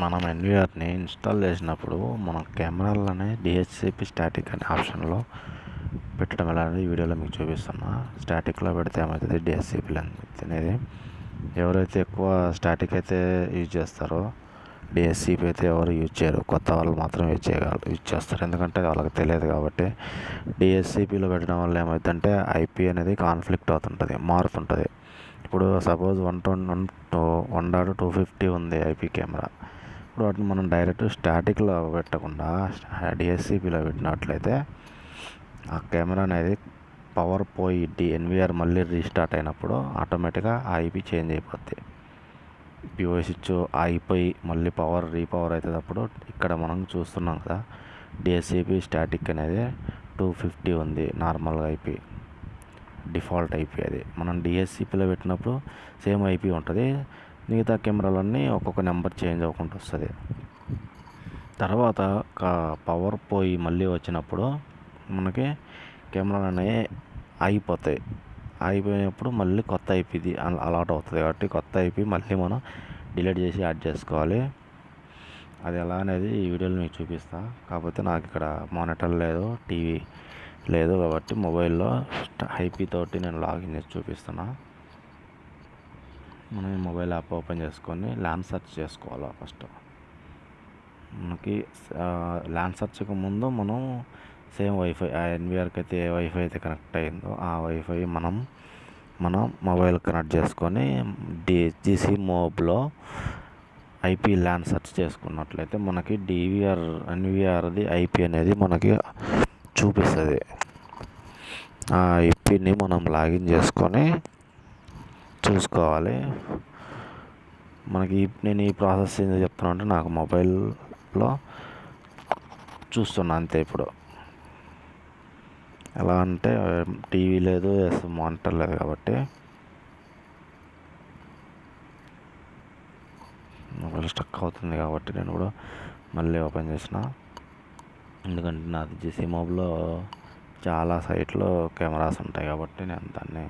మనం ఎన్విఆర్ని ఇన్స్టాల్ చేసినప్పుడు మన కెమెరాలోనే డిహెచ్సిపి స్టాటిక్ అనే ఆప్షన్లో పెట్టడం ఎలా అనేది ఈ వీడియోలో మీకు చూపిస్తున్నా. స్టాటిక్లో పెడితే ఏమవుతుంది, డిహెచ్సిపి అనేది ఎవరైతే ఎక్కువ స్టాటిక్ అయితే యూజ్ చేస్తారో డిహెచ్సిపి అయితే ఎవరు యూజ్ చేయరు, కొత్త వాళ్ళు మాత్రం యూజ్ చేస్తారు. ఎందుకంటే వాళ్ళకి తెలియదు కాబట్టి. డిహెచ్సిపిలో పెట్టడం వల్ల ఏమవుతుందంటే ఐపీ అనేది కాన్ఫ్లిక్ట్ అవుతుంటుంది, మారుతుంటుంది. ఇప్పుడు సపోజ్ 1.250 ఉంది ఐపీ కెమెరా. ఇప్పుడు వాటిని మనం డైరెక్ట్ స్టాటిక్లో పెట్టకుండా డిహెచ్సిపిలో పెట్టినట్లయితే ఆ కెమెరా అనేది పవర్ పోయి ఎన్విఆర్ మళ్ళీ రీస్టార్ట్ అయినప్పుడు ఆటోమేటిక్గా ఆ ఐపీ చేంజ్ అయిపోద్ది. పిఓ స్విచ్ అయిపోయి మళ్ళీ రీపవర్ అవుతుంది. ఇక్కడ మనం చూస్తున్నాం కదా, డిహెచ్సిపి స్టాటిక్ అనేది 250 ఉంది నార్మల్గా ఐపీ, డిఫాల్ట్ ఐపీ. అది మనం డిహెచ్సిపిలో పెట్టినప్పుడు సేమ్ ఐపీ ఉంటుంది. మిగతా కెమెరాలన్నీ ఒక్కొక్క నెంబర్ చేంజ్ అవ్వకుండా వస్తుంది. తర్వాత పవర్ పోయి మళ్ళీ వచ్చినప్పుడు మనకి కెమెరాలు అనేవి అయిపోయినప్పుడు మళ్ళీ కొత్త ఐపీది అలాట్ అవుతుంది. కాబట్టి కొత్త ఐపీ మళ్ళీ మనం డిలీట్ చేసి యాడ్ చేసుకోవాలి. అది ఎలా అనేది ఈ వీడియోలో మీకు చూపిస్తా. కాకపోతే నాకు ఇక్కడ మానిటర్ లేదు, టీవీ లేదు కాబట్టి మొబైల్లో ఐపీ తోటి నేను లాగిన్ చేసి చూపిస్తున్నా. మనం మొబైల్ యాప్ ఓపెన్ చేసుకొని ల్యాన్ సెర్చ్ చేసుకోవాలి. ఫస్ట్ మనకి ల్యాన్ సెర్చ్కి ముందు మనం సేమ్ వైఫై, ఆ ఎన్విఆర్కి అయితే ఏ వైఫై అయితే కనెక్ట్ అయ్యిందో ఆ వైఫై మనం మొబైల్ కనెక్ట్ చేసుకొని జీసీ మోబ్లో ఐపీ ల్యాన్ సెర్చ్ చేసుకున్నట్లయితే మనకి ఎన్విఆర్ది ఐపీ అనేది మనకి చూపిస్తుంది. ఆ ఐపీని మనం లాగిన్ చేసుకొని చూసుకోవాలి. నేను ఈ ప్రాసెస్ ఏంటో చెప్తున్నా అంటే నాకు మొబైల్లో చూస్తున్నా అంతే. ఇప్పుడు ఎలా అంటే టీవీ లేదు, మానిటర్ లేదు కాబట్టి మొబైల్ స్టక్ అవుతుంది కాబట్టి నేను కూడా మళ్ళీ ఓపెన్ చేసిన. ఎందుకంటే నాది జీసీ మోబ్లో చాలా సైట్లో కెమెరాస్ ఉంటాయి కాబట్టి నేను దాన్ని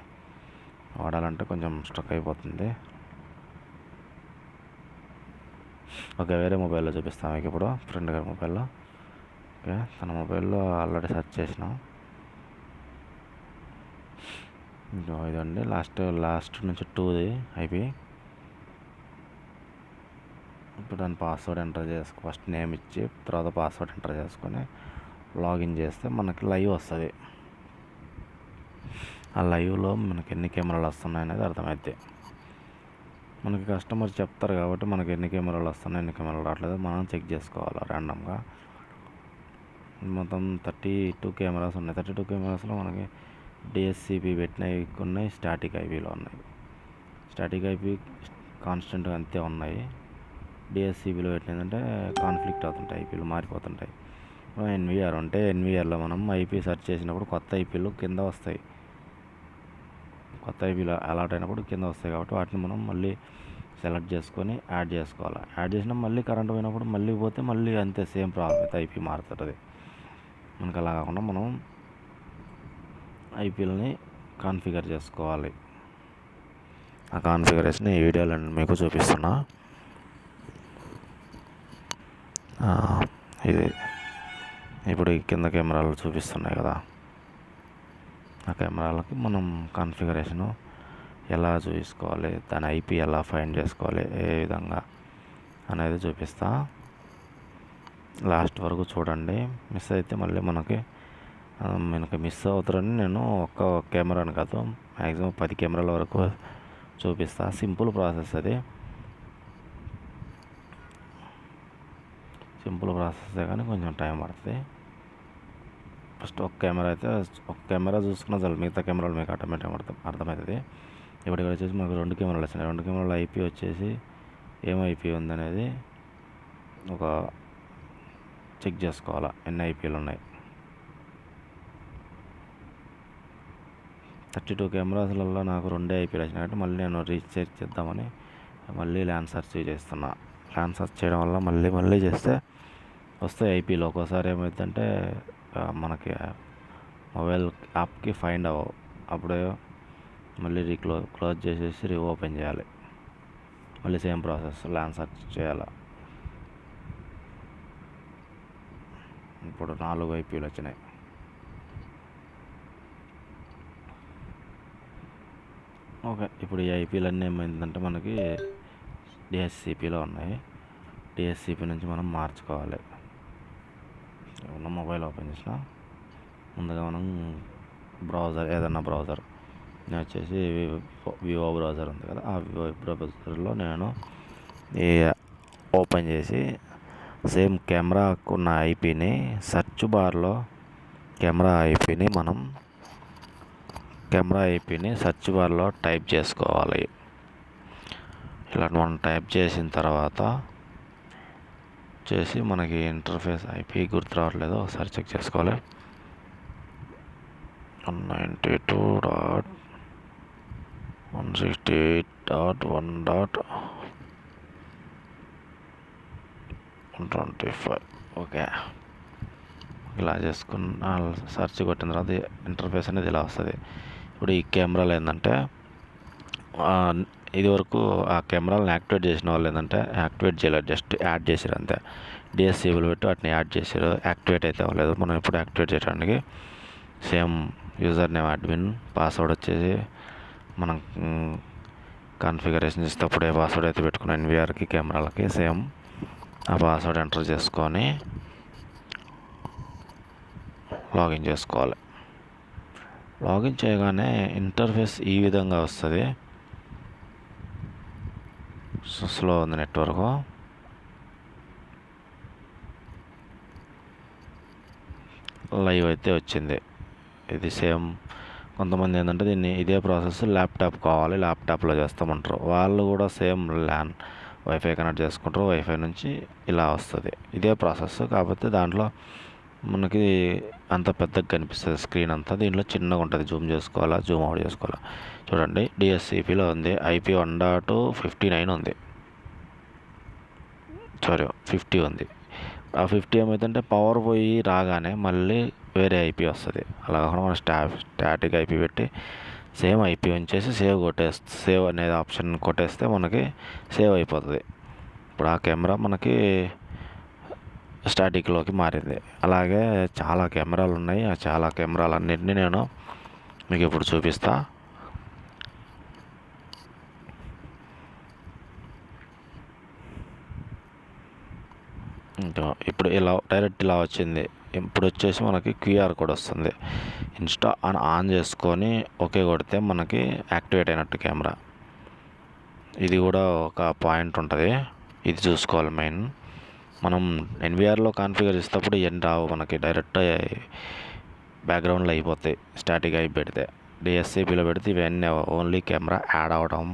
వాడాలంటే కొంచెం స్టక్ అయిపోతుంది. ఓకే, వేరే మొబైల్లో చూపిస్తాను మీకు ఇప్పుడు. ఫ్రెండ్ గారి మొబైల్లో. ఓకే, తన మొబైల్లో ఆల్రెడీ సెర్చ్ చేసినాం. ఇదండి లాస్ట్ నుంచి 2ది ఐపీ. ఇప్పుడు దాని పాస్వర్డ్ ఎంటర్ చేసుకో, ఫస్ట్ నేమ్ ఇచ్చి తర్వాత పాస్వర్డ్ ఎంటర్ చేసుకొని లాగిన్ చేస్తే మనకి లైవ్ వస్తుంది. ఆ లైవ్లో మనకి ఎన్ని కెమెరాలు వస్తున్నాయి అనేది అర్థమవుతాయి. మనకి కస్టమర్ చెప్తారు కాబట్టి మనకి ఎన్ని కెమెరాలు వస్తున్నాయి, ఎన్ని కెమెరాలు రావట్లేదు మనం చెక్ చేసుకోవాలి ర్యాండమ్గా. మొత్తం 32 కెమెరాస్ ఉన్నాయి. 32 కెమెరాస్లో మనకి డిహెచ్సిపి పెట్టినవి ఉన్నాయి, స్టాటిక్ ఐపీలో ఉన్నాయి. స్టాటిక్ ఐపీ కాన్స్టెంట్గా అంతే ఉన్నాయి. డిహెచ్సిపిలో పెట్టిందంటే కాన్ఫ్లిక్ట్ అవుతుంటాయి, ఐపీలు మారిపోతుంటాయి. ఎన్విఆర్ ఉంటే ఎన్విఆర్లో మనం ఐపీ సెర్చ్ చేసినప్పుడు కొత్త ఐపీలు కింద వస్తాయి. కొత్త ఐపీలో అలాట్ అయినప్పుడు కింద వస్తాయి కాబట్టి వాటిని మనం మళ్ళీ సెలెక్ట్ చేసుకొని యాడ్ చేసుకోవాలి. యాడ్ చేసినా మళ్ళీ కరెంట్ పోయినప్పుడు మళ్ళీ పోతే మళ్ళీ అంతే సేమ్ ప్రాబ్లం అయితే ఐపీ మారుతుంది. మనకు అలా కాకుండా మనం ఐపీలని కాన్ఫిగర్ చేసుకోవాలి. ఆ కాన్ఫిగరేషన్ ఈ వీడియోలో మీకు చూపిస్తున్నా. ఇది ఇప్పుడు ఈ కింద కెమెరాలు చూపిస్తున్నాయి కదా, ఆ కెమెరాలకి మనం కాన్ఫిగరేషను ఎలా చూసుకోవాలి, దాని ఐపీ ఎలా ఫైండ్ చేసుకోవాలి, ఏ విధంగా అనేది చూపిస్తా. లాస్ట్ వరకు చూడండి. మిస్ అయితే మళ్ళీ మనకి మిస్ అవుతారని నేను ఒక్క కెమెరాని కాదు మ్యాక్సిమం 10 కెమెరాల వరకు చూపిస్తా. సింపుల్ ప్రాసెస్ అది. సింపుల్ ప్రాసెస్ కానీ కొంచెం టైం పడుతుంది. ఫస్ట్ ఒక కెమెరా చూసుకున్నా చాలు, మిగతా కెమెరాలు మీకు ఆటోమేటిక్ అర్థమవుతుంది. ఇప్పుడు ఇక్కడ వచ్చేసి మనకు 2 కెమెరాలు వచ్చినాయి. 2 కెమెరాల ఐపీ వచ్చేసి ఏం ఐపీ ఉందనేది ఒక చెక్ చేసుకోవాలా, ఎన్ని ఐపీలు ఉన్నాయి. 32 కెమెరాస్లలో నాకు 2 ఐపీలు వచ్చినాయి కాబట్టి మళ్ళీ నేను రీచెక్ చేద్దామని మళ్ళీ ల్యాన్ సెర్చ్ చేస్తున్నా. ల్యాన్ సెర్చ్ చేయడం వల్ల మళ్ళీ చేస్తే వస్తాయి ఐపీలు. ఒక్కోసారి ఏమవుతుందంటే మనకి మొబైల్ యాప్కి ఫైండ్ అవ్వవు. అప్పుడే మళ్ళీ క్లోజ్ చేసేసి ఓపెన్ చేయాలి. మళ్ళీ సేమ్ ప్రాసెస్ ల్యాన్ సెర్చ్ చేయాలి. ఇప్పుడు 4 ఐపీలు వచ్చినాయి. ఓకే, ఇప్పుడు ఈ ఐపీలన్నీ ఏమైందంటే మనకి డిఎస్సిపిలో ఉన్నాయి. డిఎస్సిపి నుంచి మనం మార్చుకోవాలి. ఉన్న మొబైల్ ఓపెన్ చేసిన ముందుగా మనం బ్రౌజర్, ఏదన్నా బ్రౌజర్, నేను వచ్చేసి వివో బ్రౌజర్ ఉంది కదా, ఆ వివో బ్రౌజర్లో నేను ఈ ఓపెన్ చేసి సేమ్ కెమెరాకు ఉన్న ఐపీని సెర్చ్ బార్లో కెమెరా ఐపీని సెర్చ్ బార్లో టైప్ చేసుకోవాలి. ఇలా మనం టైప్ చేసిన తర్వాత చేసి మనకి ఇంటర్ఫేస్ ఐపీ గుర్తు రావట్లేదు, ఒకసారి చెక్ చేసుకోవాలి. 192.168.1.125. ఓకే, ఇలా చేసుకున్న సెర్చ్ కొట్టిన తర్వాత ఇంటర్ఫేస్ అనేది ఇలా వస్తుంది. ఇప్పుడు ఈ కెమెరాలు ఏంటంటే ఇది వరకు ఆ కెమెరాలను యాక్టివేట్ చేసిన వాళ్ళు ఏంటంటే యాక్టివేట్ చేయలేదు, జస్ట్ యాడ్ చేసారు అంతే. డిఎస్సిబుల్ పెట్టి వాటిని యాడ్ చేశారు, యాక్టివేట్ అయితే అవ్వలేదు. మనం ఇప్పుడు యాక్టివేట్ చేయడానికి same user name admin, password వచ్చేసి మనం కాన్ఫిగరేషన్ చేసేటప్పుడు ఏ పాస్వర్డ్ అయితే పెట్టుకున్న ఎన్విఆర్కి కెమెరాలకి సేమ్ ఆ పాస్వర్డ్ ఎంటర్ చేసుకొని లాగిన్ చేసుకోవాలి. లాగిన్ చేయగానే ఇంటర్ఫేస్ ఈ విధంగా వస్తుంది. స్లో ఉంది నెట్వర్క్. లైవ్ అయితే వచ్చింది. ఇది సేమ్ కొంతమంది ఏంటంటే ఇదే ప్రాసెస్ ల్యాప్టాప్ కావాలి, ల్యాప్టాప్లో చేస్తామంటారు. వాళ్ళు కూడా సేమ్ వైఫై కనెక్ట్ చేసుకుంటారు. వైఫై నుంచి ఇలా వస్తుంది, ఇదే ప్రాసెస్. కాకపోతే దాంట్లో మనకి అంత పెద్దగా కనిపిస్తుంది స్క్రీన్ అంతా, దీంట్లో చిన్నగా ఉంటుంది. జూమ్ చేసుకోవాలా, జూమ్ అవుట్ చేసుకోవాలా. చూడండి, డిఎస్సిపిలో ఉంది ఐపీ 1.59 ఉంది, సారీ 50 ఉంది. ఆ 50 ఏమైందంటే పవర్ పోయి రాగానే మళ్ళీ వేరే ఐపీ వస్తుంది. అలా కాకుండా మనం స్టాటిక్ ఐపీ పెట్టి సేమ్ ఐపీ ఉంచేసి సేవ్ అనేది ఆప్షన్ కొట్టేస్తే మనకి సేవ్ అయిపోతుంది. ఇప్పుడు ఆ కెమెరా మనకి స్టాటిక్లోకి మారింది. అలాగే చాలా కెమెరాలు ఉన్నాయి. ఆ చాలా కెమెరాలన్నింటినీ నేను మీకు ఇప్పుడు చూపిస్తా. ఇంకా ఇప్పుడు ఇలా డైరెక్ట్ ఇలా వచ్చింది. ఇప్పుడు వచ్చేసి మనకి క్యూఆర్ కోడ్ వస్తుంది. ఇన్స్టా ఆన్ చేసుకొని ఓకే కొడితే మనకి యాక్టివేట్ అయినట్టు కెమెరా. ఇది కూడా ఒక పాయింట్ ఉంటుంది, ఇది చూసుకోవాలి మెయిన్. మనం ఎన్విఆర్లో కాన్ఫిగర్ చేసేటప్పుడు ఇవన్నీ రావు మనకి, డైరెక్ట్ బ్యాక్గ్రౌండ్లో అయిపోతాయి స్టాటిక్ అయి పెడితే. డిఎస్సిపిలో పెడితే ఇవన్నీ ఓన్లీ కెమెరా యాడ్ అవ్వడం,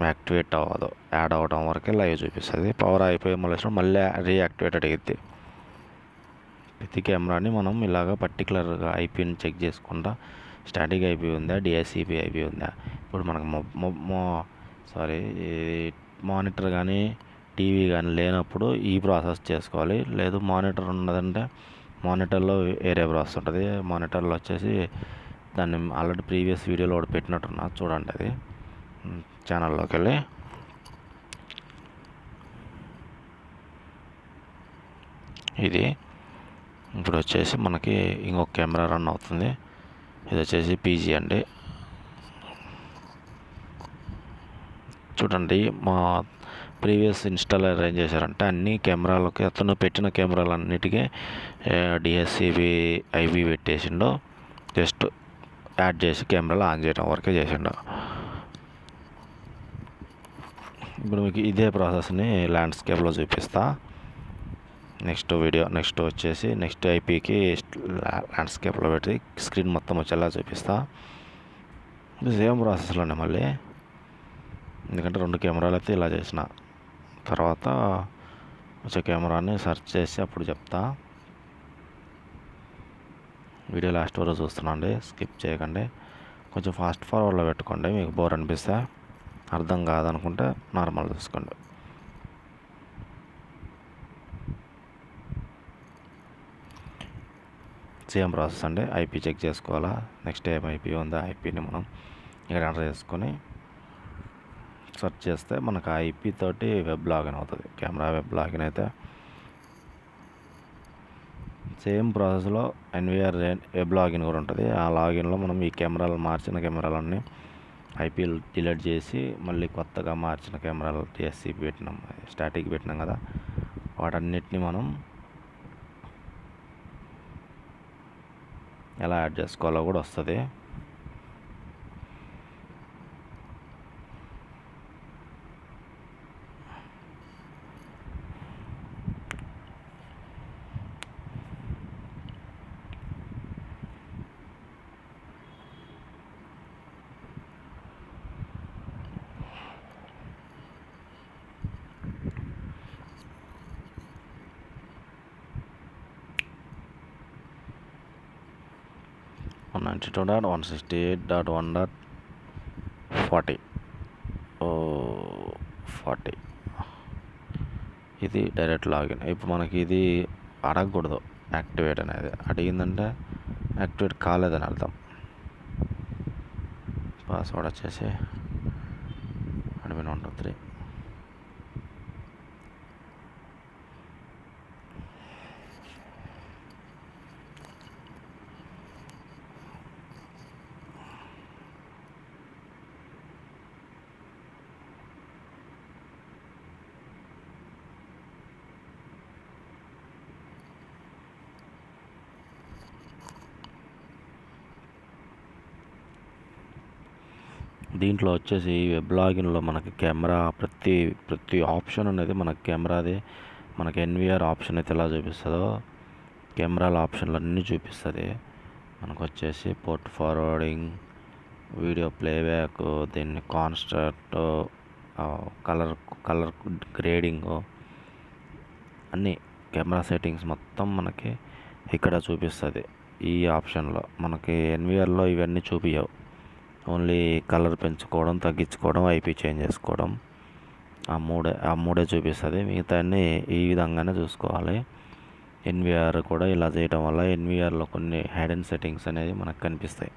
యాక్టివేట్ అవ్వదు. యాడ్ అవ్వడం వరకే లైవ్ చూపిస్తుంది. పవర్ అయిపోయి మళ్ళీ రీయాక్టివేట్ అడిగిద్ది. ప్రతి కెమెరాని మనం ఇలాగ పర్టికులర్గా ఐపీని చెక్ చేసుకుంటా, స్టాటిక్ ఐపీ ఉందా, డిఎస్సిపి ఐపీ ఉందా. ఇప్పుడు మనకు మానిటర్ కానీ టీవీ కానీ లేనప్పుడు ఈ ప్రాసెస్ చేసుకోవాలి. లేదు మానిటర్ ఉన్నదంటే మానిటర్లో వేరే ప్రాసెస్ ఉంటుంది. మానిటర్లో వచ్చేసి దాన్ని ఆల్రెడీ ప్రీవియస్ వీడియోలో ఒకటి పెట్టినట్టున్నా, చూడండి. అది ఛానల్లోకి వెళ్ళి ఇది ఇప్పుడు వచ్చేసి మనకి ఇంకొక కెమెరా రన్ అవుతుంది. ఇది వచ్చేసి పీజీ అండి. చూడండి, మా ప్రీవియస్ ఇన్స్టాలర్ ఏం చేశారంటే అన్ని కెమెరాలకి అతను పెట్టిన కెమెరాలన్నిటికీ డిఎస్సిబి ఐవి పెట్టేసిండు. జస్ట్ యాడ్ చేసి కెమెరాలు ఆన్ చేయడం వరకే చేసిండు. ఇప్పుడు మీకు ఇదే ప్రాసెస్ని ల్యాండ్స్కేప్లో చూపిస్తా. నెక్స్ట్ వచ్చేసి నెక్స్ట్ ఐపీకి ల్యాండ్స్కేప్లో పెట్టి స్క్రీన్ మొత్తం వచ్చేలా చూపిస్తా. సేమ్ ప్రాసెస్లోనే మళ్ళీ, ఎందుకంటే 2 కెమెరాలు అయితే ఇలా చేసిన తర్వాత వచ్చే కెమెరాని సెర్చ్ చేసి అప్పుడు చెప్తా. వీడియో లాస్ట్ వరకు చూస్తున్నాండి, స్కిప్ చేయకండి. కొంచెం ఫాస్ట్ ఫార్వర్డ్లో పెట్టుకోండి, మీకు బోర్ అనిపిస్తే. అర్థం కాదనుకుంటే నార్మల్ చూసుకోండి. సేమ్ ప్రాసెస్ అండి. ఐపీ చెక్ చేసుకోవాలా, నెక్స్ట్ ఏం ఐపీ ఉందా, ఐపీని మనం ఇక్కడ ఎంటర్ చేసుకొని సెర్చ్ చేస్తే మనకు ఆ ఐపీ తోటి వెబ్ లాగిన్ అవుతుంది. కెమెరా వెబ్ లాగిన్ అయితే సేమ్ ప్రాసెస్లో ఎన్విఆర్ వెబ్ లాగిన్ కూడా ఉంటుంది. ఆ లాగిన్లో మనం ఈ కెమెరాలు మార్చిన కెమెరాలన్నీ ఐపీఎల్ డిలీట్ చేసి మళ్ళీ కొత్తగా మార్చిన కెమెరాలు టీఎస్సీ పెట్టినాం, స్టాటిక్ పెట్టినాం కదా, వాటన్నిటిని మనం ఎలా యాడ్ చేసుకోవాలో కూడా వస్తుంది. One 92.168.1.40 40 ఇది డైరెక్ట్ లాగిన్. ఇప్పుడు మనకి ఇది అడగకూడదు, యాక్టివేట్ అనేది అడిగిందంటే యాక్టివేట్ కాలేదని అర్థం. పాస్వర్డ్ వచ్చేసి అడ్మిన్ 123. దీంట్లో వచ్చేసి వెబ్ లాగిన్లో మనకి కెమెరా ప్రతి ఆప్షన్ అనేది మనకి కెమెరాది, మనకి ఎన్విఆర్ ఆప్షన్ అయితే ఎలా చూపిస్తుందో కెమెరాల ఆప్షన్లు అన్నీ చూపిస్తుంది. మనకు వచ్చేసి పోర్ట్ ఫార్వర్డింగ్, వీడియో ప్లేబ్యాక్, దీన్ని కాన్స్టాంట్, కలర్ గ్రేడింగ్, అన్నీ కెమెరా సెట్టింగ్స్ మొత్తం మనకి ఇక్కడ చూపిస్తుంది. ఈ ఆప్షన్లో మనకి ఎన్విఆర్లో ఇవన్నీ చూపించవు. ఓన్లీ కలర్ పెంచుకోవడం, తగ్గించుకోవడం, ఐపీ చేంజ్ చేసుకోవడం, ఆ మూడే చూపిస్తుంది. మిగతా అన్నీ ఈ విధంగానే చూసుకోవాలి. ఎన్విఆర్ కూడా ఇలా చేయడం వల్ల ఎన్విఆర్లో కొన్ని హైడెన్ సెట్టింగ్స్ అనేది మనకు కనిపిస్తాయి.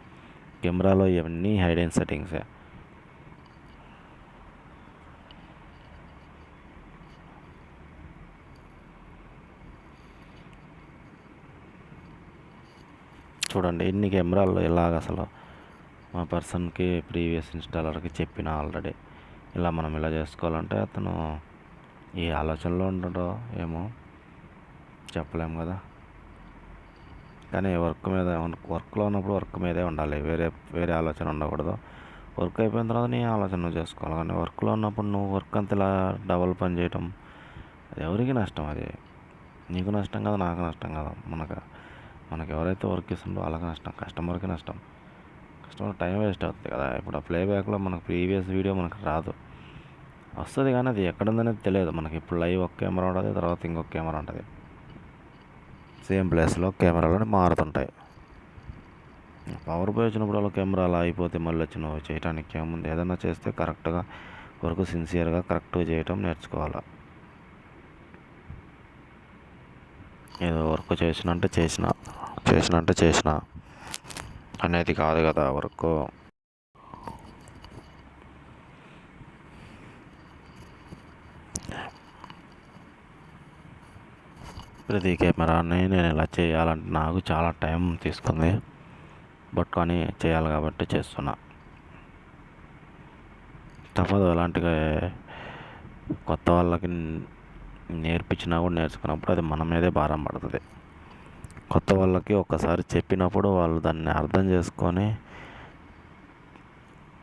కెమెరాలో ఇవన్నీ హైడెన్ సెట్టింగ్సే. చూడండి ఎన్ని కెమెరాల్లో ఇలాగ అసలు మా పర్సన్కి ప్రీవియస్ ఇన్స్టాలర్కి చెప్పిన ఆల్రెడీ ఇలా మనం ఇలా చేసుకోవాలంటే అతను ఏ ఆలోచనలో ఉండడో ఏమో చెప్పలేము కదా. కానీ వర్క్లో ఉన్నప్పుడు వర్క్ మీదే ఉండాలి, వేరే ఆలోచన ఉండకూడదు. వర్క్ అయిపోయిన తర్వాత నీ ఆలోచన చేసుకోవాలి. కానీ వర్క్లో ఉన్నప్పుడు నువ్వు వర్క్ అంతా ఇలా డబల్ పని చేయటం అది ఎవరికి నష్టం? అది నీకు నష్టం కదా, నాకు నష్టం కదా. మనకు ఎవరైతే వర్క్ ఇస్తుందో వాళ్ళకి నష్టం, కస్టమర్కి నష్టం. కస్టమర్ టైం వేస్ట్ అవుతుంది కదా. ఇప్పుడు ఆ ప్లేబ్యాక్లో మనకు ప్రీవియస్ వీడియో మనకు రాదు, వస్తుంది కానీ అది ఎక్కడ ఉందనేది తెలియదు మనకి. ఇప్పుడు లైవ్ ఒక కెమెరా ఉంటుంది, తర్వాత ఇంకొక కెమెరా ఉంటుంది, సేమ్ ప్లేస్లో కెమెరాలు మారుతుంటాయి. పవర్ పోయి వచ్చినప్పుడు వాళ్ళ కెమెరా అలా అయిపోతే మళ్ళీ వచ్చి నువ్వు చేయడానికి ఏముంది? ఏదైనా చేస్తే కరెక్ట్గా వర్క్ సిన్సియర్గా కరెక్ట్గా చేయటం నేర్చుకోవాలి. ఏదో వర్క్ చేసినంటే చేసిన అనేది కాదు కదా వర్క్. ప్రతి కెమెరాని నేను ఇలా చేయాలంటే నాకు చాలా టైం తీసుకుంది, బట్ కానీ చేయాలి కాబట్టి చేస్తున్నా. తప్పదు. అలాంటిగా కొత్త వాళ్ళకి నేర్పించినా కూడా నేర్చుకున్నప్పుడు అది మన మీదే భారం పడుతుంది. కొత్త వాళ్ళకి ఒక్కసారి చెప్పినప్పుడు వాళ్ళు దాన్ని అర్థం చేసుకొని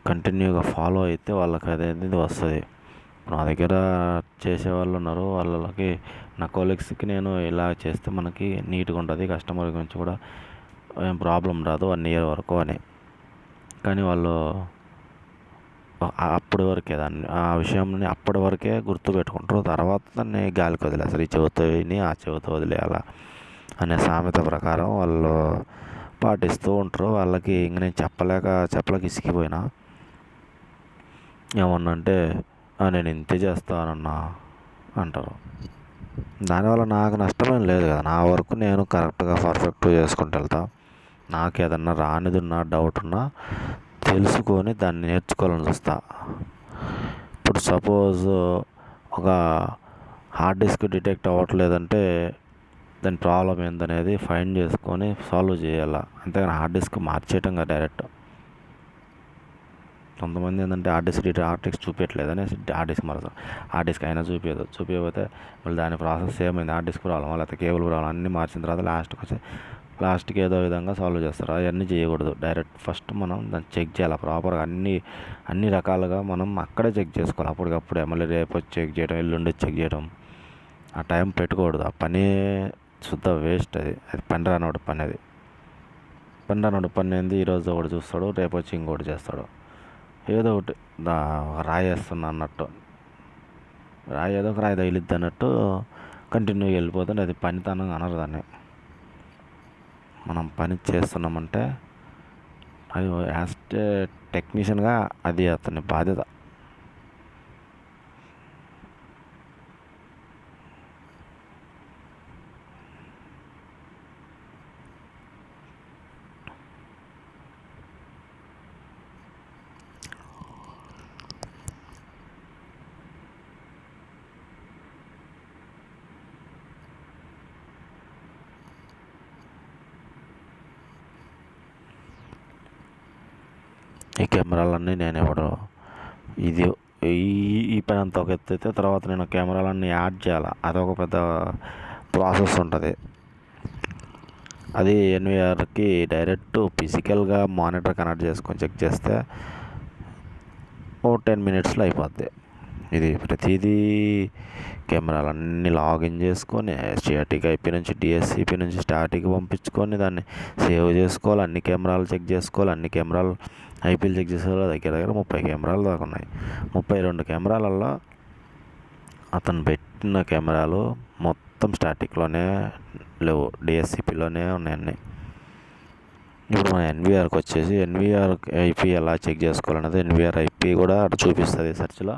కంటిన్యూగా ఫాలో అయితే వాళ్ళకి అనేది వస్తుంది. నా దగ్గర చేసేవాళ్ళు ఉన్నారు, వాళ్ళకి నా కొలీగ్స్కి నేను ఇలా చేస్తే మనకి నీట్గా ఉంటుంది, కస్టమర్ గురించి కూడా ఏం ప్రాబ్లం రాదు 1 year వరకు అని. కానీ వాళ్ళు అప్పటి వరకే ఆ విషయంని అప్పటి వరకే గుర్తుపెట్టుకుంటారు. తర్వాత దాన్ని గాలికి వదిలేస్తారు. ఈ చెవితో విని ఆ చెవితో వదిలేయాల అనే సామెత ప్రకారం వాళ్ళు పాటిస్తూ ఉంటారు. వాళ్ళకి ఇంక నేను చెప్పలేక ఇసికిపోయినా ఏమన్నంటే నేను ఇంతే చేస్తానన్నా అంటారు. దానివల్ల నాకు నష్టమేం లేదు కదా. నా వరకు నేను కరెక్ట్గా పర్ఫెక్ట్గా చేసుకుంటూ వెళ్తా. నాకు ఏదన్నా రానిది ఉన్నా డౌట్ ఉన్నా తెలుసుకొని దాన్ని నేర్చుకోవాలని చూస్తా. ఇప్పుడు సపోజ్ ఒక హార్డ్ డిస్క్ డిటెక్ట్ అవ్వట్లేదంటే దాని ప్రాబ్లం ఏందనేది ఫైండ్ చేసుకొని సాల్వ్ చేయాలి. అంతేగాని హార్డ్ డిస్క్ మార్చేయటం కదా డైరెక్ట్. కొంతమంది ఏంటంటే హార్డ్ డిస్క్ చూపించట్లేదని హార్డ్ డిస్క్ మారుతారు. హార్డ్ డిస్క్ అయినా చూపించకపోతే మళ్ళీ దాని ప్రాసెస్ సేమ్ అయింది. హార్డ్ డిస్క్ ప్రాబ్లం లేకపోతే కేబుల్ ప్రాబ్లం అన్నీ మార్చిన తర్వాత లాస్ట్కి ఏదో విధంగా సాల్వ్ చేస్తారు. అవన్నీ చేయకూడదు. డైరెక్ట్ ఫస్ట్ మనం దాన్ని చెక్ చేయాలి ప్రాపర్గా. అన్ని రకాలుగా మనం అక్కడే చెక్ చేసుకోవాలి. అప్పటికప్పుడే మళ్ళీ రేపు వచ్చి చెక్ చేయడం, ఎల్లుండి చెక్ చేయడం, ఆ టైం పెట్టుకోకూడదు. ఆ పని శుద్ధ వేస్ట్. అది పని రానోడు పని. అది పని రానోడు పని ఏంది, ఈరోజు ఒకటి చూస్తాడు, రేపు వచ్చి ఇంకోటి చేస్తాడు. ఏదో ఒకటి రాయి వేస్తున్నా అన్నట్టు, ఏదో ఒక రాయి తగిలిద్ది అన్నట్టు కంటిన్యూగా వెళ్ళిపోతుంది. అది పనితనం అనరు దాన్ని. మనం పని చేస్తున్నామంటే అది యాజ్ ఏ టెక్నీషియన్గా అది అతని బాధ్యత. ఈ కెమెరాలన్నీ నేను ఇది ఈ పని అంతా ఒక ఎత్తు అయితే తర్వాత నేను కెమెరాలన్నీ యాడ్ చేయాలి. అదొక పెద్ద ప్రాసెస్ ఉంటుంది. అది ఎన్విఆర్కి డైరెక్ట్ ఫిజికల్గా మానిటర్ కనెక్ట్ చేసుకొని చెక్ చేస్తే 10 మినిట్స్లో అయిపోద్ది. ఇది ప్రతిదీ కెమెరాలన్నీ లాగిన్ చేసుకొని స్టాటిక్ ఐపీ నుంచి డిఎస్సిపి నుంచి స్టాటిక్ పంపించుకొని దాన్ని సేవ్ చేసుకోవాలి. అన్ని కెమెరాలు చెక్ చేసుకోవాలి. అన్ని కెమెరాలు ఐపీలు చెక్ చేసుకోవాలి. దగ్గర 30 కెమెరాలు దాకా ఉన్నాయి. 32 కెమెరాలలో అతను పెట్టిన కెమెరాలు మొత్తం స్టాటిక్లోనే లేవు, డిఎస్సిపిలోనే ఉన్నాయి అన్నీ. ఇప్పుడు మన ఎన్విఆర్కి వచ్చేసి ఎన్విఆర్ ఐపీ ఎలా చెక్ చేసుకోవాలనేది ఎన్విఆర్ ఐపీ కూడా అటు చూపిస్తుంది సెర్చ్లో.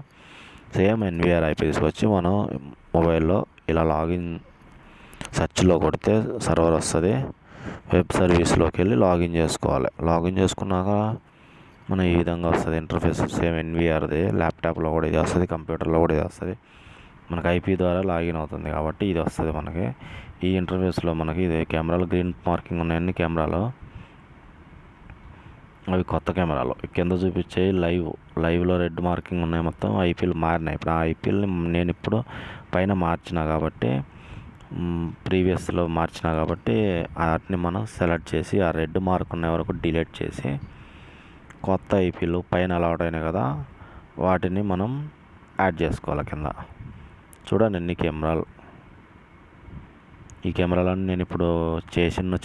సేమ్ ఎన్విఆర్ ఐపీ తీసుకొచ్చి మనం మొబైల్లో ఇలా లాగిన్ సెర్చ్లో కొడితే సర్వర్ వస్తుంది. వెబ్ సర్వీస్లోకి వెళ్ళి లాగిన్ చేసుకోవాలి. లాగిన్ చేసుకున్నాక మన ఈ విధంగా వస్తుంది ఇంటర్ఫేస్. సేమ్ ఎన్విఆర్ది ల్యాప్టాప్లో కూడా ఇది వస్తుంది, కంప్యూటర్లో కూడా ఇది వస్తుంది. మనకు ఐపీ ద్వారా లాగిన్ అవుతుంది కాబట్టి ఇది వస్తుంది మనకి. ఈ ఇంటర్ఫేస్లో మనకి ఇది కెమెరాలు గ్రీన్ మార్కింగ్ ఉన్నాయన్ని కెమెరాలు, అవి కొత్త కెమెరాలు. కింద చూపించే లైవ్లో రెడ్ మార్కింగ్ ఉన్నాయి. మొత్తం ఐపీలు మారినాయి. ఇప్పుడు ఆ ఐపీఎల్ని నేను ఇప్పుడు పైన మార్చిన కాబట్టి, ప్రీవియస్లో మార్చిన కాబట్టి వాటిని మనం సెలెక్ట్ చేసి ఆ రెడ్ మార్క్ ఉన్న వరకు డిలీట్ చేసి కొత్త ఐపీలు పైన అలాట్ అయినాయి కదా వాటిని మనం యాడ్ చేసుకోవాలి కింద. చూడండి ఎన్ని కెమెరాలు. ఈ కెమెరాలన్నీ నేను ఇప్పుడు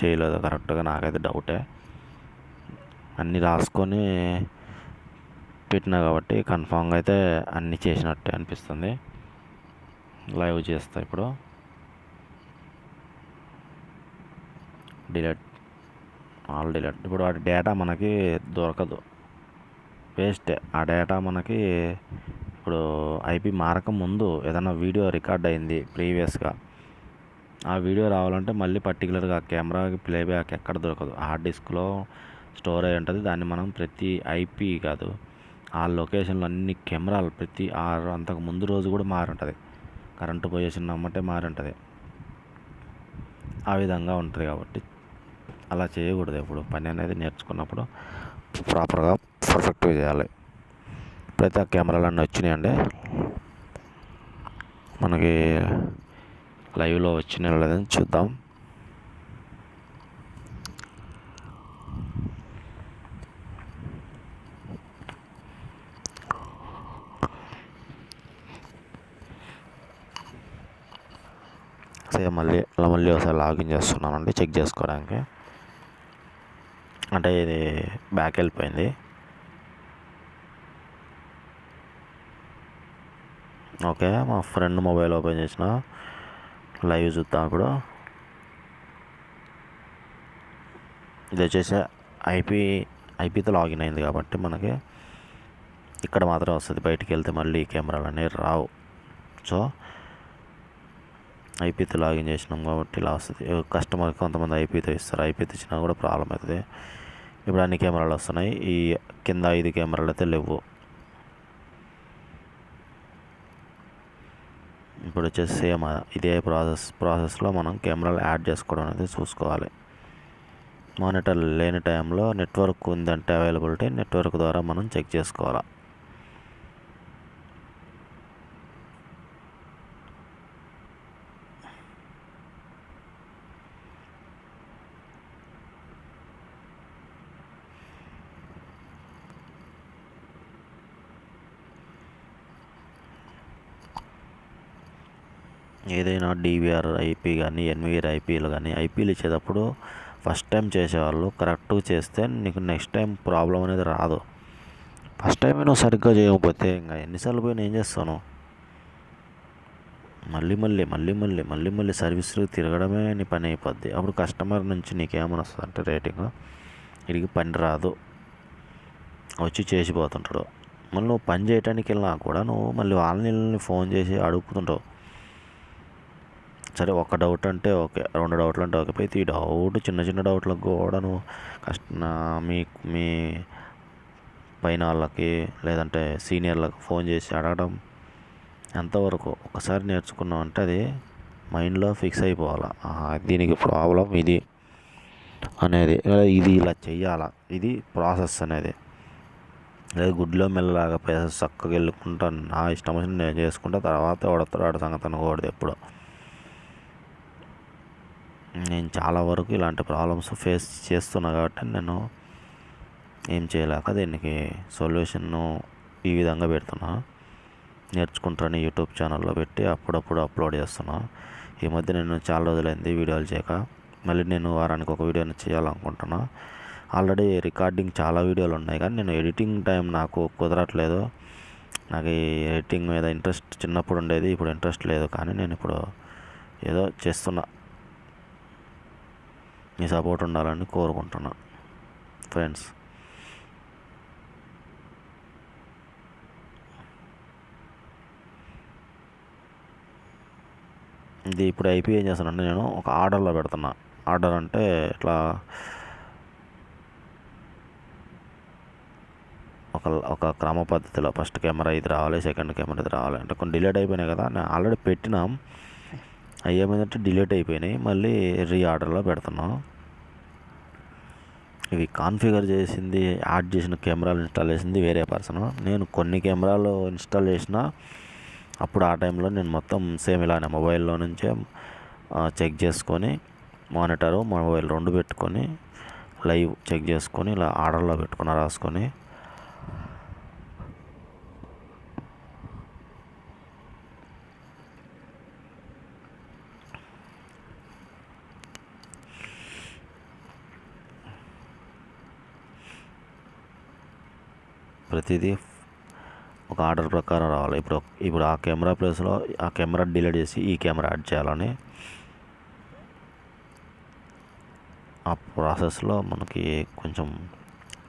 చేయలేదు కరెక్ట్గా, నాకైతే డౌటే. అన్నీ రాసుకొని పెట్టినా కాబట్టి కన్ఫామ్గా అయితే అన్నీ చేసినట్టే అనిపిస్తుంది. లైవ్ చేస్తా ఇప్పుడు. All delete. ఇప్పుడు వాటి డేటా మనకి దొరకదు, వేస్టే. ఆ డేటా మనకి ఇప్పుడు ఐపీ మారక ముందు ఏదైనా వీడియో రికార్డ్ అయింది ప్రీవియస్గా, ఆ వీడియో రావాలంటే మళ్ళీ పర్టికులర్గా కెమెరాకి ప్లేబ్యాక్ ఎక్కడ దొరకదు. హార్డ్ డిస్క్లో స్టోర్ అయి ఉంటుంది. దాన్ని మనం ప్రతి ఐపీ కాదు, ఆ లొకేషన్లో అన్ని కెమెరాలు ప్రతి అంతకు ముందు రోజు కూడా మారి ఉంటుంది. కరెంటు పొజిషన్ అమ్మటే మారి ఉంటుంది. ఆ విధంగా ఉంటుంది కాబట్టి అలా చేయకూడదు. ఎప్పుడు పని అనేది నేర్చుకున్నప్పుడు ప్రాపర్గా పర్ఫెక్ట్గా చేయాలి. ఇప్పుడైతే ఆ కెమెరాలన్నీ వచ్చినాయండి. మనకి లైవ్లో వచ్చినాయో లేదని చూద్దాం. మళ్ళీ ఒకసారి లాగిన్ చేస్తున్నానండి చెక్ చేసుకోవడానికి. అంటే ఇది బ్యాక్ వెళ్ళిపోయింది. ఓకే, మా ఫ్రెండ్ మొబైల్ ఓపెన్ చేసిన లైవ్ చూద్దాం ఇప్పుడు. ఇది వచ్చేసి ఐపీతో లాగిన్ అయింది కాబట్టి మనకి ఇక్కడ మాత్రం వస్తుంది. బయటికి వెళ్తే మళ్ళీ కెమెరాలు అనేవి రావు. సో ఐపీతో లాగిన్ చేసినాం కాబట్టి ఇలా వస్తుంది. కస్టమర్కి కొంతమంది ఐపీతో ఇస్తారు, ఐపీతో ఇచ్చినా కూడా ప్రాబ్లం అవుతుంది. ఇప్పుడు అన్ని కెమెరాలు వస్తున్నాయి. ఈ కింద 5 కెమెరాలు అయితే లేవు. ఇప్పుడు వచ్చేసి సేమ్ ఇదే ప్రాసెస్లో మనం కెమెరాలు యాడ్ చేసుకోవడం అనేది చూసుకోవాలి. మానిటర్ లేని టైంలో నెట్వర్క్ ఉందంటే అవైలబిలిటీ నెట్వర్క్ ద్వారా మనం చెక్ చేసుకోవాలి. ఏదైనా డివిఆర్ ఐపీ కానీ ఎన్విఆర్ ఐపీలు కానీ ఐపీలు ఇచ్చేటప్పుడు ఫస్ట్ టైం చేసేవాళ్ళు కరెక్ట్గా చేస్తే నీకు నెక్స్ట్ టైం ప్రాబ్లం అనేది రాదు. ఫస్ట్ టైం నువ్వు సరిగ్గా చేయకపోతే ఇంకా ఎన్నిసార్లు పోయి ఏం చేస్తాను, మళ్ళీ సర్వీస్లు తిరగడమే నీ పని అయిపోద్ది. అప్పుడు కస్టమర్ నుంచి నీకేమని వస్తుంది అంటే రేటింగ్, వీడికి పని రాదు, వచ్చి చేసిపోతుంటాడు. మళ్ళీ నువ్వు పని చేయడానికి వెళ్ళినా కూడా నువ్వు మళ్ళీ వాళ్ళని ఫోన్ చేసి అడుగుతుంటావు. సరే ఒక డౌట్ అంటే ఓకే, 2 డౌట్లు అంటే ఓకే, అయితే ఈ డౌట్ చిన్న డౌట్లకు కూడా నువ్వు మీ పైన వాళ్ళకి లేదంటే సీనియర్లకు ఫోన్ చేసి అడగడం ఎంతవరకు ఒకసారి నేర్చుకున్నావు అంటే అది మైండ్లో ఫిక్స్ అయిపోవాలి. దీనికి ప్రాబ్లం ఇది అనేది, ఇది ఇలా చెయ్యాలా, ఇది ప్రాసెస్ అనేది. లేదా గుడ్లో మెల్లలాగా చక్కగా వెళ్ళుకుంటా నా ఇష్టం వచ్చిన నేను చేసుకుంటా, తర్వాత వాడు సంగతి అనుకోకూడదు ఎప్పుడు. నేను చాలా వరకు ఇలాంటి ప్రాబ్లమ్స్ ఫేస్ చేస్తున్నా కాబట్టి నేను ఏం చేయలేక దీనికి సొల్యూషన్ను ఈ విధంగా పెడుతున్నా. నేర్చుకుంటాను యూట్యూబ్ ఛానల్లో పెట్టి అప్పుడప్పుడు అప్లోడ్ చేస్తున్నా. ఈ మధ్య నేను చాలా రోజులైంది వీడియోలు చేయక, మళ్ళీ నేను వారానికి ఒక వీడియోని చేయాలనుకుంటున్నా. ఆల్రెడీ రికార్డింగ్ చాలా వీడియోలు ఉన్నాయి కానీ నేను ఎడిటింగ్ టైం నాకు కుదరట్లేదు. నాకు ఈ ఎడిటింగ్ మీద ఇంట్రెస్ట్ చిన్నప్పుడు ఉండేది, ఇప్పుడు ఇంట్రెస్ట్ లేదు. కానీ నేను ఇప్పుడు ఏదో చేస్తున్నా. మీ సపోర్ట్ ఉండాలని కోరుకుంటున్నా ఫ్రెండ్స్. ఇది ఇప్పుడు ఐపీ ఏం చేస్తానంటే నేను ఒక ఆర్డర్లో పెడుతున్నా. ఆర్డర్ అంటే ఇట్లా ఒక క్రమ పద్ధతిలో ఫస్ట్ కెమెరా ఇది రావాలి, సెకండ్ కెమెరా ఇది రావాలి అంటే కొన్ని డిలేట్ అయిపోయినాయి కదా. నేను ఆల్రెడీ పెట్టినాం, అయ్యేమైందంటే డిలేట్ అయిపోయినాయి, మళ్ళీ ఆర్డర్లో పెడుతున్నాం. ఇవి కాన్ఫిగర్ చేసింది, యాడ్ చేసిన కెమెరాలు ఇన్స్టాల్ చేసింది వేరే పర్సన్. నేను కొన్ని కెమెరాలు ఇన్స్టాల్ చేసిన అప్పుడు ఆ టైంలో నేను మొత్తం సేమ్ ఇలానే మొబైల్లో నుంచే చెక్ చేసుకొని మానిటరు మొబైల్ 2 పెట్టుకొని లైవ్ చెక్ చేసుకొని ఇలా ఆర్డర్లో పెట్టుకున్న రాసుకొని ప్రతిదీ ఒక ఆర్డర్ ప్రకారం రావాలి. ఇప్పుడు ఆ కెమెరా ప్లేస్లో ఆ కెమెరా డిలీట్ చేసి ఈ కెమెరా యాడ్ చేయాలని ఆ ప్రాసెస్లో మనకి కొంచెం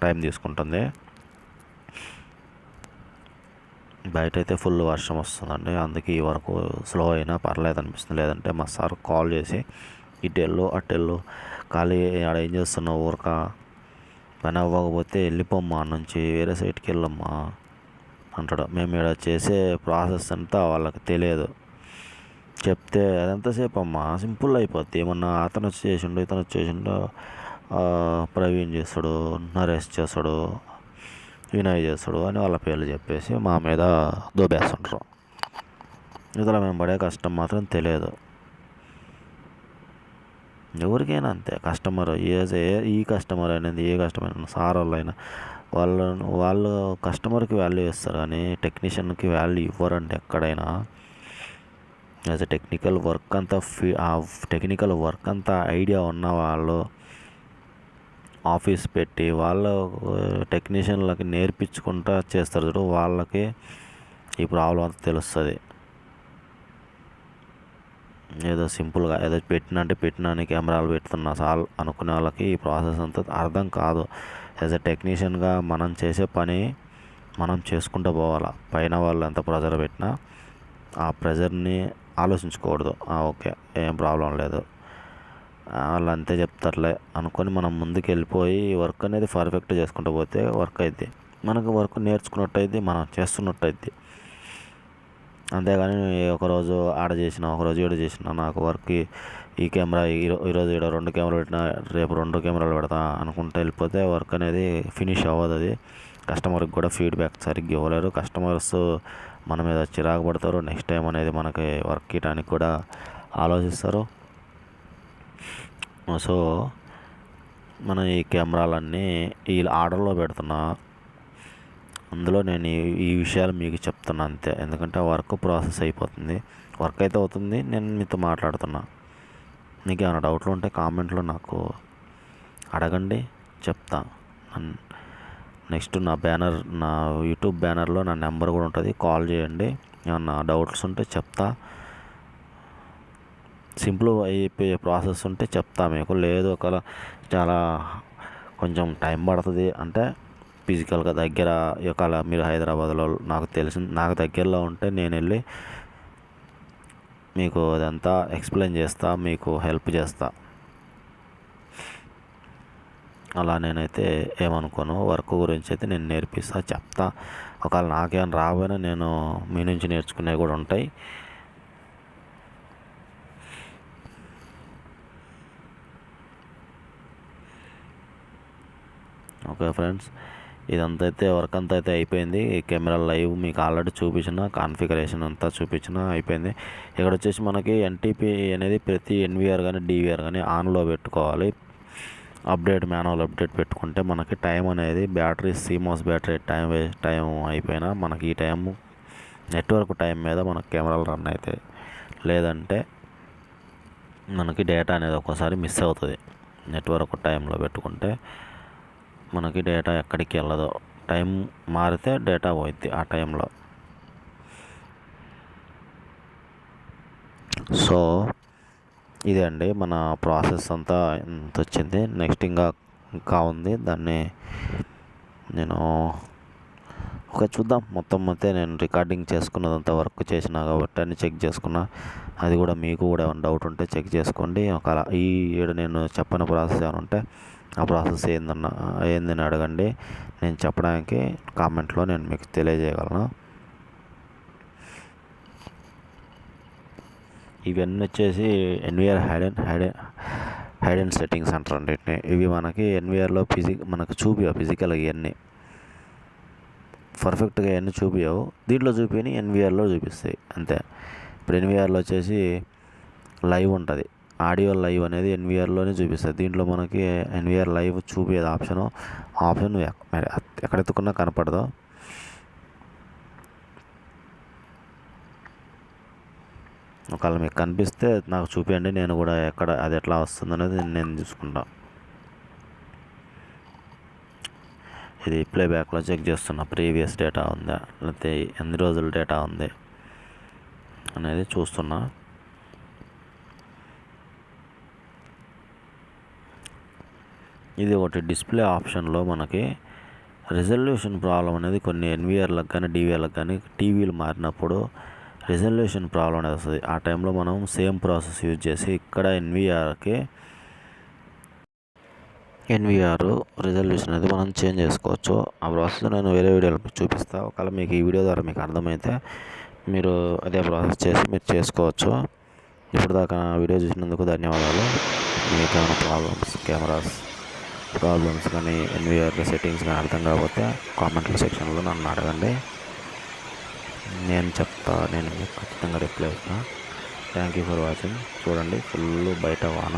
టైం తీసుకుంటుంది. బయట అయితే ఫుల్ వర్షం వస్తుందండి, అందుకే ఈ వరకు స్లో అయినా పర్లేదు అనిపిస్తుంది. లేదంటే మా సార్ కాల్ చేసి ఇటెళ్ళు అటెళ్ళు ఖాళీ ఆడ ఏం చేస్తున్నావు, ఊరక పని అవ్వకపోతే వెళ్ళిపోమ్మా నుంచి వేరే సైట్కి వెళ్ళమ్మా అంటాడు. మేము ఇక్కడ చేసే ప్రాసెస్ అంతా వాళ్ళకి తెలియదు. చెప్తే అదంతసేపు అమ్మా సింపుల్ అయిపోద్ది. ఏమన్నా అతను వచ్చి చేసిండు, ఇతను వచ్చి చేసిండు, ప్రవీణ్ చేస్తాడు, నరేష్ చేస్తాడు, వినయ్ చేస్తాడు అని వాళ్ళ పేర్లు చెప్పేసి మా మీద దోబేస్తుంటారు. ఇతర మేము పడే కష్టం మాత్రం తెలియదు. ఎవరికైనా అంతే, కస్టమర్ ఈ కస్టమర్ అనేది ఏ కస్టమర్ అయినా సార్ వాళ్ళైనా వాళ్ళు కస్టమర్కి వాల్యూ ఇస్తారు కానీ టెక్నీషియన్కి వాల్యూ ఇవ్వరండి ఎక్కడైనా. యాజ్ ఎ టెక్నికల్ వర్క్ అంతా ఐడియా ఉన్న వాళ్ళు ఆఫీస్ పెట్టి వాళ్ళు టెక్నీషియన్లకి నేర్పించుకుంటా చేస్తారు చూడు, వాళ్ళకి ఈ ప్రాబ్లం అంతా తెలుస్తుంది. ఏదో సింపుల్గా ఏదో పెట్టినాని కెమెరాలు పెడుతున్నా చాలు అనుకునే వాళ్ళకి ఈ ప్రాసెస్ అంతా అర్థం కాదు. యాజ్ ఎ టెక్నీషియన్గా మనం చేసే పని మనం చేసుకుంటూ పోవాలా. పైన వాళ్ళు ఎంత ప్రెజర్ పెట్టినా ఆ ప్రెజర్ని ఆలోచించకూడదు. ఓకే ఏం ప్రాబ్లం లేదు, వాళ్ళు అంతే చెప్తారులే అనుకొని మనం ముందుకు వెళ్ళిపోయి వర్క్ అనేది పర్ఫెక్ట్ చేసుకుంటూ పోతే వర్క్ అయింది, మనకు వర్క్ నేర్చుకున్నట్టు అయింది, మనం చేస్తున్నట్టు అయింది. అంతేగాని ఒకరోజు ఆడ చేసిన ఒకరోజు ఈడ చేసిన నాకు వర్క్ ఈ కెమెరా ఈరోజు ఈడ 2 కెమెరాలు పెట్టినా రేపు 2 కెమెరాలు పెడతా అనుకుంటే వెళ్ళిపోతే వర్క్ అనేది ఫినిష్ అవ్వదు. అది కస్టమర్కి కూడా ఫీడ్బ్యాక్ సరిగ్గా ఇవ్వలేరు. కస్టమర్స్ మన మీద చిరాకు పడతారు. నెక్స్ట్ టైం అనేది మనకి వర్క్ ఇవ్వడానికి కూడా ఆలోచిస్తారు. సో మనం ఈ కెమెరాలన్నీ ఈ ఆర్డర్లో పెడుతున్నా. అందులో నేను ఈ విషయాలు మీకు చెప్తున్నా అంతే. ఎందుకంటే వర్క్ ప్రాసెస్ అయిపోతుంది, వర్క్ అయితే అవుతుంది. నేను మీతో మాట్లాడుతున్నా. మీకు ఏమైనా డౌట్లు ఉంటే కామెంట్లో నాకు అడగండి, చెప్తా. నెక్స్ట్ నా యూట్యూబ్ బ్యానర్లో నా నెంబర్ కూడా ఉంటుంది, కాల్ చేయండి. ఏమన్నా డౌట్స్ ఉంటే చెప్తా. సింపుల్ అయిపోయే ప్రాసెస్ ఉంటే చెప్తా మీకు. లేదు ఒకవేళ చాలా కొంచెం టైం పడుతుంది అంటే ఫిజికల్గా దగ్గర ఒకవేళ మీరు హైదరాబాద్లో నాకు దగ్గరలో ఉంటే నేను వెళ్ళి మీకు అదంతా ఎక్స్ప్లెయిన్ చేస్తా, మీకు హెల్ప్ చేస్తా. అలా నేనైతే ఏమనుకోను. వర్క్ గురించి అయితే నేను నేర్పిస్తా, చెప్తా. ఒకవేళ నాకేమైనా రాబోయినా నేను మీ నుంచి నేర్చుకునేవి కూడా ఉంటాయి. ఓకే ఫ్రెండ్స్, ఇదంతా అయితే వర్క్ అంతా అయితే అయిపోయింది. కెమెరా లైవ్ మీకు ఆల్రెడీ చూపించిన, కాన్ఫిగరేషన్ అంతా చూపించిన అయిపోయింది. ఇక్కడ వచ్చేసి మనకి ఎన్టీపీ అనేది ప్రతి ఎన్వీఆర్ కానీ డివిఆర్ కానీ ఆన్లో పెట్టుకోవాలి. మాన్యువల్ అప్డేట్ పెట్టుకుంటే మనకి టైం అనేది బ్యాటరీ CMOS బ్యాటరీ టైం అయిపోయినా మనకి ఈ టైం నెట్వర్క్ టైం మీద మనకు కెమెరాలు రన్ అవుతాయి. లేదంటే మనకి డేటా అనేది ఒక్కోసారి మిస్ అవుతుంది. నెట్వర్క్ టైంలో పెట్టుకుంటే మనకి డేటా ఎక్కడికి వెళ్ళదు. టైం మారితే డేటా పోయిద్ది ఆ టైంలో. సో ఇదే అండి మన ప్రాసెస్ అంతా ఇంత వచ్చింది. నెక్స్ట్ ఇంకా ఉంది. దాన్ని నేను చూద్దాం. మొత్తం అయితే నేను రికార్డింగ్ చేసుకున్నదంతా వర్క్ చేసినా కాబట్టి అన్ని చెక్ చేసుకున్నా. అది కూడా మీకు కూడా ఏమైనా డౌట్ ఉంటే చెక్ చేసుకోండి. ఒకవేళ నేను చెప్పిన ప్రాసెస్ ఏమైనా ఉంటే ఆ ప్రాసెస్ ఏందని అడగండి. నేను చెప్పడానికి కామెంట్లో నేను మీకు తెలియజేయగలను. ఇవన్నీ వచ్చేసి ఎన్వీఆర్ హైడ్ అండ్ సెట్టింగ్స్ అంటారండి. ఇవి మనకి ఎన్వీఆర్లో మనకు ఫిజికల్గా ఇవన్నీ పర్ఫెక్ట్గా ఇవన్నీ చూపించవు. దీంట్లో చూపించి ఎన్వీఆర్లో చూపిస్తాయి అంతే. ఇప్పుడు ఎన్వీఆర్లో వచ్చేసి లైవ్ ఉంటుంది. ఆడియో లైవ్ అనేది ఎన్వీఆర్లోనే చూపిస్తుంది. దీంట్లో మనకి ఎన్వీఆర్ లైవ్ చూపేది ఆప్షన్ ఎక్కడ ఎత్తుకున్నా కనపడదు. ఒకవేళ మీకు కనిపిస్తే నాకు చూపించండి. నేను కూడా అది ఎట్లా వస్తుంది అనేది నేను చూసుకుంటా. ఇది ప్లేబ్యాక్లో చెక్ చేస్తున్నా. ప్రీవియస్ డేటా ఉందా లేకపోతే ఎన్ని రోజుల డేటా ఉంది అనేది చూస్తున్నా. ఇది ఒకటి డిస్ప్లే ఆప్షన్లో మనకి రిజల్యూషన్ ప్రాబ్లం అనేది కొన్ని ఎన్వీఆర్లకు కానీ డివిఆర్లకు కానీ టీవీలు మారినప్పుడు రిజల్యూషన్ ప్రాబ్లం అనేది వస్తుంది. ఆ టైంలో మనం సేమ్ ప్రాసెస్ యూజ్ చేసి ఇక్కడ ఎన్వీఆర్ రిజల్యూషన్ అనేది మనం చేంజ్ చేసుకోవచ్చు. ఆ ప్రాసెస్ నేను వేరే వీడియోలో మీకు చూపిస్తాను. ఒకవేళ మీకు ఈ వీడియో ద్వారా మీకు అర్థమైతే మీరు అదే ప్రాసెస్ చేసి మీరు చేసుకోవచ్చు. ఇప్పుడు దాకా వీడియో చూసినందుకు ధన్యవాదాలు. మీకు ఏమైనా కెమెరాస్ ప్రాబ్లమ్స్ కానీ ఎన్వీఆర్ సెట్టింగ్స్ కానీ అర్థం కాకపోతే కామెంట్ల సెక్షన్లో నన్ను అడగండి, నేను చెప్తా. నేను మీకు ఖచ్చితంగా రిప్లై ఇస్తాను. Thank you for watching. చూడండి, ఫుల్ బయట వాన.